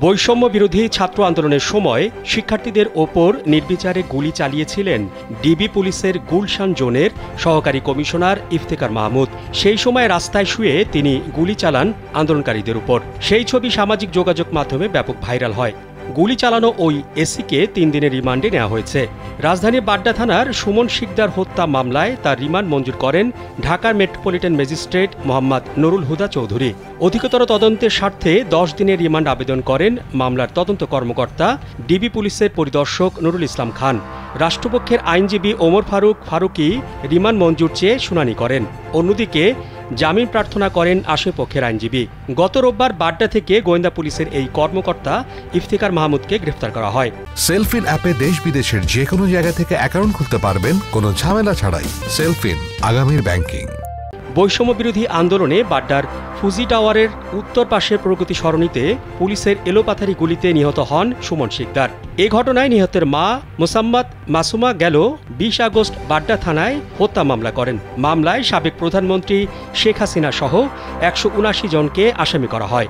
বৈষম্য বিরোধী ছাত্র আন্দোলনের সময় শিক্ষার্থীদের ওপর নির্বিচারে গুলি চালিয়েছিলেন ডিবি পুলিশের গুলশান জোনের সহকারী কমিশনার ইফতেখার মাহমুদ। সেই সময় রাস্তায় শুয়ে তিনি গুলি চালান আন্দোলনকারীদের উপর। সেই ছবি সামাজিক যোগাযোগ মাধ্যমে ব্যাপক ভাইরাল হয়। গুলি চালানো ওই এসিকে ৩ দিনের রিমান্ডে নেওয়া হয়েছে। রাজধানীর বাড্ডা থানার সুমন শিকদার হত্যা মামলায় তার রিমান্ড মঞ্জুর করেন ঢাকার মেট্রোপলিটন ম্যাজিস্ট্রেট মোহাম্মদ নুরুল হুদা চৌধুরী। অধিকতর তদন্তের স্বার্থে ১০ দিনের রিমান্ড আবেদন করেন মামলার তদন্ত কর্মকর্তা ডিবি পুলিশের পরিদর্শক নুরুল ইসলাম খান। রাষ্ট্রপক্ষের আইনজীবী ওমর ফারুকি রিমান্ড মঞ্জুর চেয়ে শুনানি করেন। অন্যদিকে জামিন প্রার্থনা করেন আসামিপক্ষের আইনজীবী। গত রোববার বাড্ডা থেকে গোয়েন্দা পুলিশের এই কর্মকর্তা ইফতেখার মাহমুদকে গ্রেফতার করা হয়। সেলফিন অ্যাপে দেশ বিদেশের যে কোনো জায়গা থেকে অ্যাকাউন্ট খুলতে পারবেন কোনো ঝামেলা ছাড়াই। সেলফিন, আগামীর ব্যাংকিং। বৈষম্য বিরোধী আন্দোলনে বাড্ডার ফুজি টাওয়ারের উত্তর পাশের প্রগতি সরণিতে পুলিশের এলোপাথারি গুলিতে নিহত হন সুমন শিকদার। এ ঘটনায় নিহতের মা মোসাম্মদ মাসুমা গেল ২০ আগস্ট বাড্ডা থানায় হত্যা মামলা করেন। মামলায় সাবেক প্রধানমন্ত্রী শেখ হাসিনা সহ ১৭৯ জনকে আসামি করা হয়।